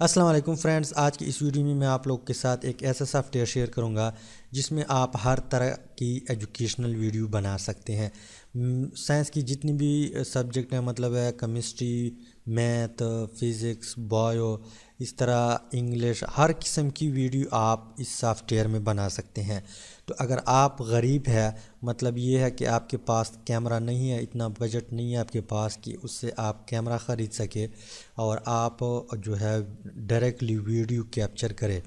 अस्सलाम वालेकुम फ्रेंड्स, आज की इस वीडियो में मैं आप लोग के साथ एक ऐसा सॉफ्टवेयर शेयर करूंगा जिसमें आप हर तरह की एजुकेशनल वीडियो बना सकते हैं। साइंस की जितनी भी सब्जेक्ट हैं, मतलब है केमिस्ट्री, मैथ, फिज़िक्स, बायो, इस तरह इंग्लिश, हर किस्म की वीडियो आप इस सॉफ्टवेयर में बना सकते हैं। तो अगर आप गरीब है, मतलब ये है कि आपके पास कैमरा नहीं है, इतना बजट नहीं है आपके पास कि उससे आप कैमरा ख़रीद सके और आप जो है डायरेक्टली वीडियो कैप्चर करें,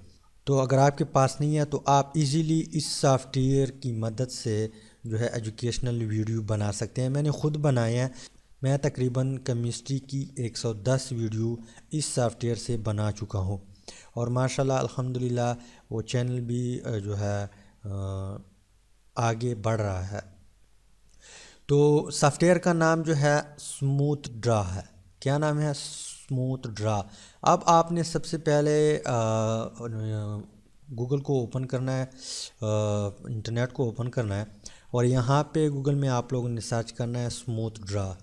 तो अगर आपके पास नहीं है तो आप इजीली इस सॉफ्टवेयर की मदद से जो है एजुकेशनल वीडियो बना सकते हैं। मैंने ख़ुद बनाए हैं। मैं तकरीबन केमिस्ट्री की 110 वीडियो इस सॉफ्टवेयर से बना चुका हूँ और माशाल्लाह अल्हम्दुलिल्लाह वो चैनल भी जो है आगे बढ़ रहा है। तो सॉफ्टवेयर का नाम जो है स्मूथ ड्रा है। क्या नाम है? Smooth draw. अब आपने सबसे पहले गूगल को ओपन करना है, इंटरनेट को ओपन करना है और यहाँ पे गूगल में आप लोगों ने सर्च करना है smooth draw.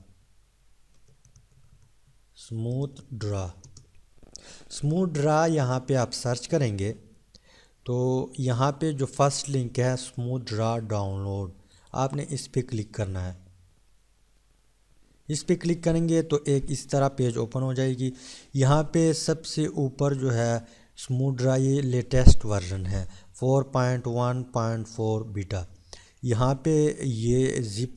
Smooth draw, smooth draw यहाँ पे आप सर्च करेंगे तो यहाँ पे जो फर्स्ट लिंक है स्मूथ ड्रा डाउनलोड, आपने इस पे क्लिक करना है। इस पे क्लिक करेंगे तो एक इस तरह पेज ओपन हो जाएगी। यहाँ पे सबसे ऊपर जो है स्मूथ ड्रा, ये लेटेस्ट वर्जन है 4.1.4 बीटा। यहाँ पे ये जिप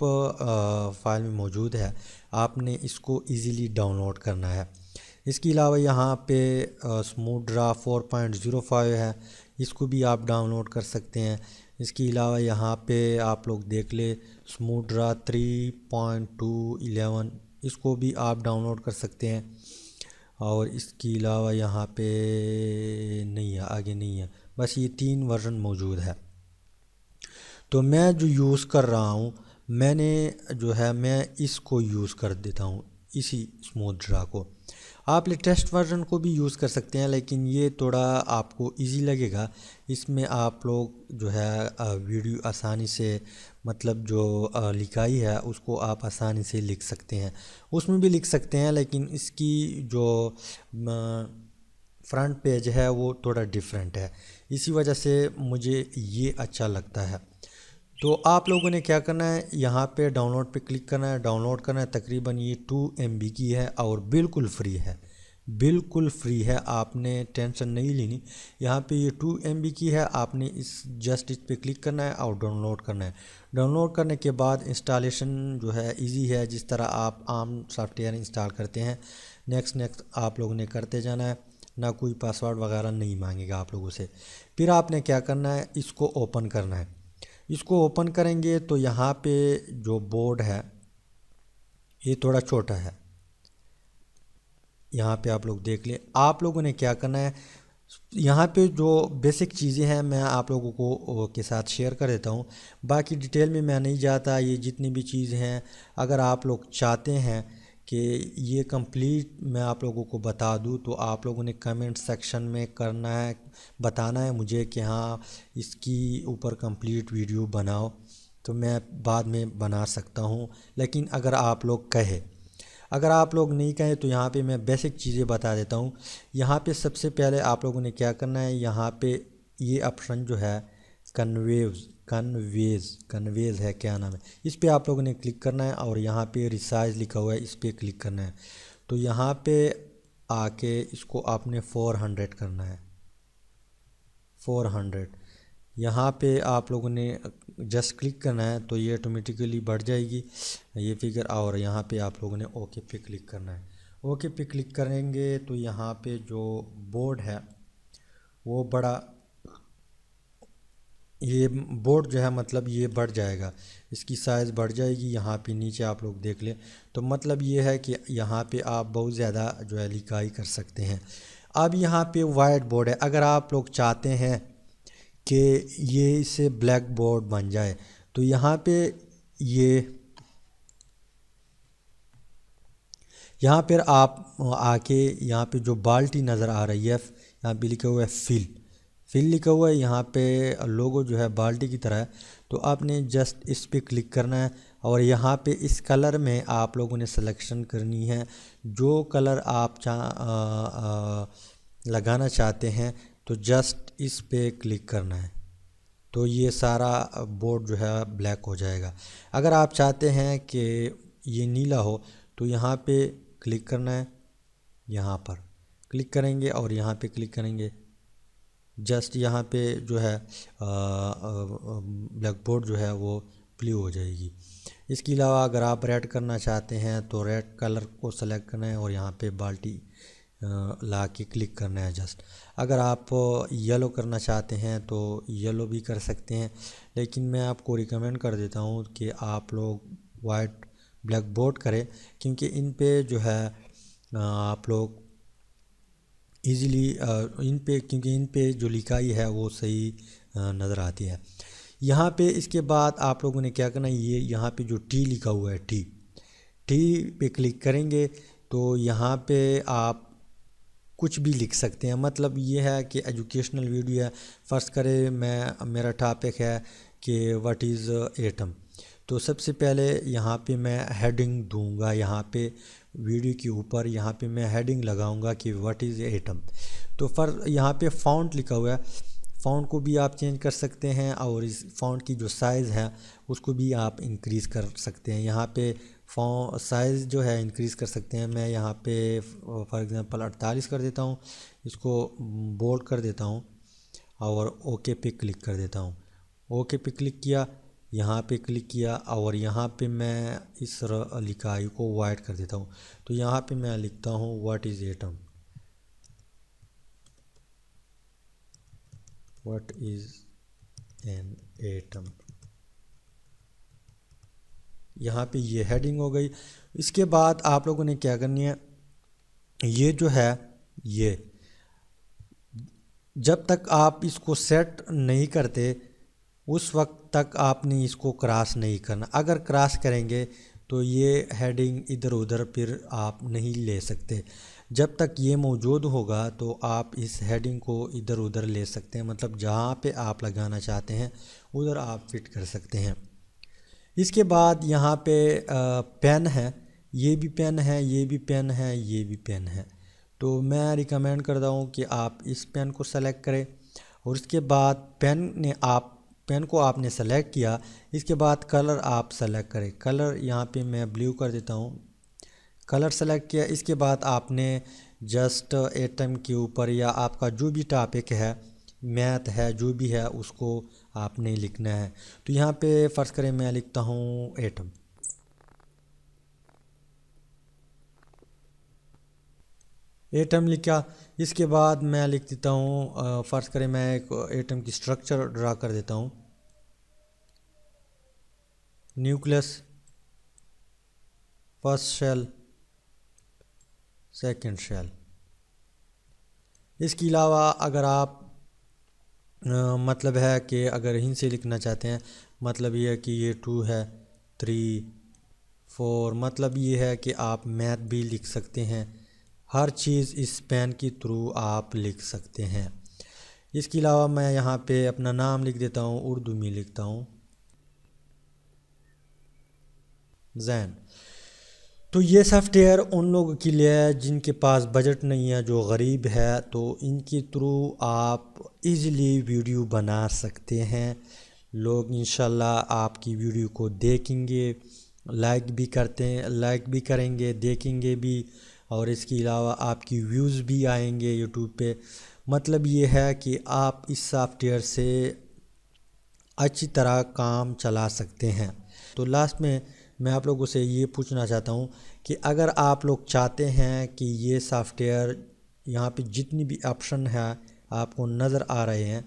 फाइल में मौजूद है, आपने इसको इजीली डाउनलोड करना है। इसके अलावा यहाँ पे स्मूथ ड्रा 4.05 है, इसको भी आप डाउनलोड कर सकते हैं। इसके अलावा यहाँ पे आप लोग देख ले स्मूथ ड्रा 3.211, इसको भी आप डाउनलोड कर सकते हैं। और इसके अलावा यहाँ पे नहीं है, आगे नहीं है, बस ये 3 वर्जन मौजूद है। तो मैं जो यूज़ कर रहा हूँ, मैंने जो है मैं इसको यूज़ कर देता हूँ, इसी स्मूथ ड्रा को। आप लेटेस्ट वर्जन को भी यूज़ कर सकते हैं, लेकिन ये थोड़ा आपको इजी लगेगा। इसमें आप लोग जो है वीडियो आसानी से, मतलब जो लिखाई है उसको आप आसानी से लिख सकते हैं, उसमें भी लिख सकते हैं, लेकिन इसकी जो फ्रंट पेज है वो थोड़ा डिफरेंट है, इसी वजह से मुझे ये अच्छा लगता है। तो आप लोगों ने क्या करना है, यहाँ पे डाउनलोड पे क्लिक करना है, डाउनलोड करना है। तकरीबन ये 2 MB की है और बिल्कुल फ्री है, बिल्कुल फ्री है, आपने टेंशन नहीं लेनी। यहाँ पे ये 2 MB की है, आपने इस पे क्लिक करना है और डाउनलोड करना है। डाउनलोड करने के बाद इंस्टॉलेशन जो है इजी है, जिस तरह आप आम सॉफ्टवेयर इंस्टॉल करते हैं। नेक्स्ट आप लोगों ने करते जाना है, ना कोई पासवर्ड वगैरह नहीं मांगेगा आप लोगों से। फिर आपने क्या करना है, इसको ओपन करना है। इसको ओपन करेंगे तो यहाँ पे जो बोर्ड है ये थोड़ा छोटा है, यहाँ पे आप लोग देख लें। आप लोगों ने क्या करना है, यहाँ पे जो बेसिक चीज़ें हैं मैं आप लोगों को के साथ शेयर कर देता हूँ, बाकी डिटेल में मैं नहीं जाता। ये जितनी भी चीज़ें हैं, अगर आप लोग चाहते हैं कि ये कंप्लीट मैं आप लोगों को बता दूं, तो आप लोगों ने कमेंट सेक्शन में करना है, बताना है मुझे कि हाँ इसकी ऊपर कंप्लीट वीडियो बनाओ, तो मैं बाद में बना सकता हूँ। लेकिन अगर आप लोग कहे, अगर आप लोग नहीं कहें तो यहाँ पे मैं बेसिक चीज़ें बता देता हूँ। यहाँ पे सबसे पहले आप लोगों ने क्या करना है, यहाँ पे ये ऑप्शन जो है कन्वेज है, क्या नाम है, इस पे आप लोगों ने क्लिक करना है और यहाँ पे रिसाइज लिखा हुआ है, इस पे क्लिक करना है। तो यहाँ पे आके इसको आपने 400 करना है, 400। यहाँ पे आप लोगों ने जस्ट क्लिक करना है तो ये ऑटोमेटिकली बढ़ जाएगी ये फिगर, और यहाँ पे आप लोगों ने ओके पे क्लिक करना है। ओके पे क्लिक करेंगे तो यहाँ पे जो बोर्ड है वो बड़ा, ये बोर्ड जो है मतलब ये बढ़ जाएगा, इसकी साइज़ बढ़ जाएगी। यहाँ पे नीचे आप लोग देख लें तो मतलब ये है कि यहाँ पे आप बहुत ज़्यादा जो है लिखाई कर सकते हैं। अब यहाँ पे वाइट बोर्ड है, अगर आप लोग चाहते हैं कि ये इससे ब्लैक बोर्ड बन जाए तो यहाँ पे यहाँ पर आप आके यहाँ पे जो बाल्टी नज़र आ रही है, यहाँ पे लिखा हुआ है फिल लिखा हुआ है, यहाँ पे लोगो जो है बाल्टी की तरह है। तो आपने जस्ट इस पे क्लिक करना है और यहाँ पे इस कलर में आप लोगों ने सिलेक्शन करनी है, जो कलर आप लगाना चाहते हैं तो जस्ट इस पे क्लिक करना है, तो ये सारा बोर्ड जो है ब्लैक हो जाएगा। अगर आप चाहते हैं कि ये नीला हो तो यहाँ पे क्लिक करना है, यहाँ पर क्लिक करेंगे और यहाँ पे क्लिक करेंगे, जस्ट यहाँ पे जो है ब्लैक बोर्ड जो है वो ब्लू हो जाएगी। इसके अलावा अगर आप रेड करना चाहते हैं तो रेड कलर को सेलेक्ट करना है और यहाँ पे बाल्टी ला के क्लिक करना है जस्ट। अगर आप येलो करना चाहते हैं तो येलो भी कर सकते हैं, लेकिन मैं आपको रिकमेंड कर देता हूँ कि आप लोग वाइट ब्लैक बोर्ड करें, क्योंकि इन पे जो है आप लोग ईज़िली क्योंकि इन पे जो लिखाई है वो सही नज़र आती है। यहाँ पे इसके बाद आप लोगों ने क्या करना है, ये यहाँ पे जो टी लिखा हुआ है टी पे क्लिक करेंगे तो यहाँ पे आप कुछ भी लिख सकते हैं। मतलब ये है कि एजुकेशनल वीडियो है। फर्स्ट करें मेरा टॉपिक है कि व्हाट इज़ एटम, तो सबसे पहले यहाँ पे मैं हेडिंग दूंगा, यहाँ पे वीडियो के ऊपर यहाँ पे मैं हेडिंग लगाऊंगा कि व्हाट इज़ एटम। तो यहाँ पे फ़ॉन्ट लिखा हुआ है, फ़ॉन्ट को भी आप चेंज कर सकते हैं और इस फ़ॉन्ट की जो साइज़ है उसको भी आप इंक्रीज़ कर सकते हैं। यहाँ पे साइज़ जो है इंक्रीज़ कर सकते हैं। मैं यहाँ पे फॉर एग्ज़ाम्पल 48 कर देता हूँ, इसको बोल्ड कर देता हूँ और ओके पे क्लिक कर देता हूँ। ओके पे क्लिक किया, यहाँ पे क्लिक किया और यहाँ पे मैं इस लिखाई को वाइट कर देता हूँ। तो यहाँ पे मैं लिखता हूँ what is atom, what is an atom. यहाँ पे ये हेडिंग हो गई। इसके बाद आप लोगों ने क्या करनी है, ये जो है ये जब तक आप इसको सेट नहीं करते उस वक्त तक आपने इसको क्रॉस नहीं करना। अगर क्रॉस करेंगे तो ये हेडिंग इधर उधर फिर आप नहीं ले सकते। जब तक ये मौजूद होगा तो आप इस हेडिंग को इधर उधर ले सकते हैं, मतलब जहाँ पे आप लगाना चाहते हैं उधर आप फिट कर सकते हैं। इसके बाद यहाँ पे पेन है, ये भी पेन है, ये भी पेन है, ये भी पेन है। तो मैं रिकमेंड करता हूँ कि आप इस पेन को सेलेक्ट करें और उसके बाद पेन को आपने सेलेक्ट किया। इसके बाद कलर आप सेलेक्ट करें, कलर यहाँ पे मैं ब्लू कर देता हूँ। कलर सेलेक्ट किया, इसके बाद आपने जस्ट एटम के ऊपर या आपका जो भी टॉपिक है, मैथ है, जो भी है उसको आपने लिखना है। तो यहाँ पे फ़र्ज़ करें मैं लिखता हूँ एटम। एटम लिखा, इसके बाद मैं लिख देता हूँ फ़र्ज़ करें मैं एक एटम की स्ट्रक्चर ड्रा कर देता हूँ। Nucleus, first shell, second shell. इसके अलावा अगर आप मतलब है कि अगर हिंद से लिखना चाहते हैं, मतलब ये है कि ये 2 है, 3, 4, मतलब ये है कि आप मैथ भी लिख सकते हैं। हर चीज़ इस पेन के थ्रू आप लिख सकते हैं। इसके अलावा मैं यहाँ पे अपना नाम लिख देता हूँ, उर्दू में लिखता हूँ जैन। तो ये सॉफ्टवेयर उन लोगों के लिए है जिनके पास बजट नहीं है, जो गरीब है, तो इनके थ्रू आप इजीली वीडियो बना सकते हैं। लोग इंशाल्लाह आपकी वीडियो को देखेंगे, लाइक भी करेंगे, देखेंगे भी, और इसके अलावा आपकी व्यूज़ भी आएंगे यूट्यूब पे। मतलब ये है कि आप इस सॉफ्टवेयर से अच्छी तरह काम चला सकते हैं। तो लास्ट में मैं आप लोगों से ये पूछना चाहता हूँ कि अगर आप लोग चाहते हैं कि ये सॉफ्टवेयर यहाँ पे जितनी भी ऑप्शन है आपको नज़र आ रहे हैं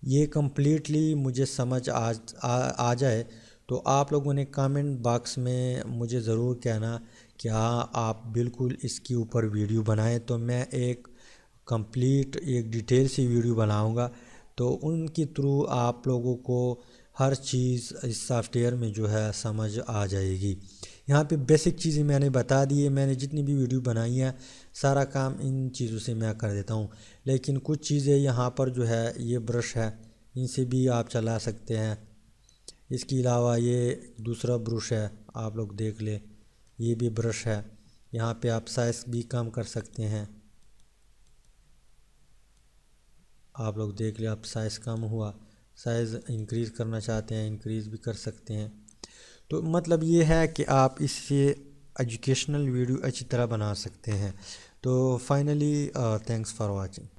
ये कम्प्लीटली मुझे समझ आ जाए, तो आप लोगों ने कमेंट बॉक्स में मुझे ज़रूर कहना कि हाँ आप बिल्कुल इसके ऊपर वीडियो बनाएं, तो मैं एक कंप्लीट एक डिटेल सी वीडियो बनाऊंगा। तो उनके थ्रू आप लोगों को हर चीज़ इस सॉफ्टवेयर में जो है समझ आ जाएगी। यहाँ पे बेसिक चीज़ें मैंने बता दी है, मैंने जितनी भी वीडियो बनाई है सारा काम इन चीज़ों से मैं कर देता हूँ। लेकिन कुछ चीज़ें यहाँ पर जो है ये ब्रश है, इनसे भी आप चला सकते हैं। इसके अलावा ये दूसरा ब्रश है, आप लोग देख ले, ये भी ब्रश है। यहाँ पे आप साइज़ भी कम कर सकते हैं। आप लोग देख लिया, आप साइज़ कम हुआ, साइज़ इंक्रीज़ करना चाहते हैं इंक्रीज़ भी कर सकते हैं। तो मतलब ये है कि आप इससे एजुकेशनल वीडियो अच्छी तरह बना सकते हैं। तो फाइनली थैंक्स फॉर वाचिंग।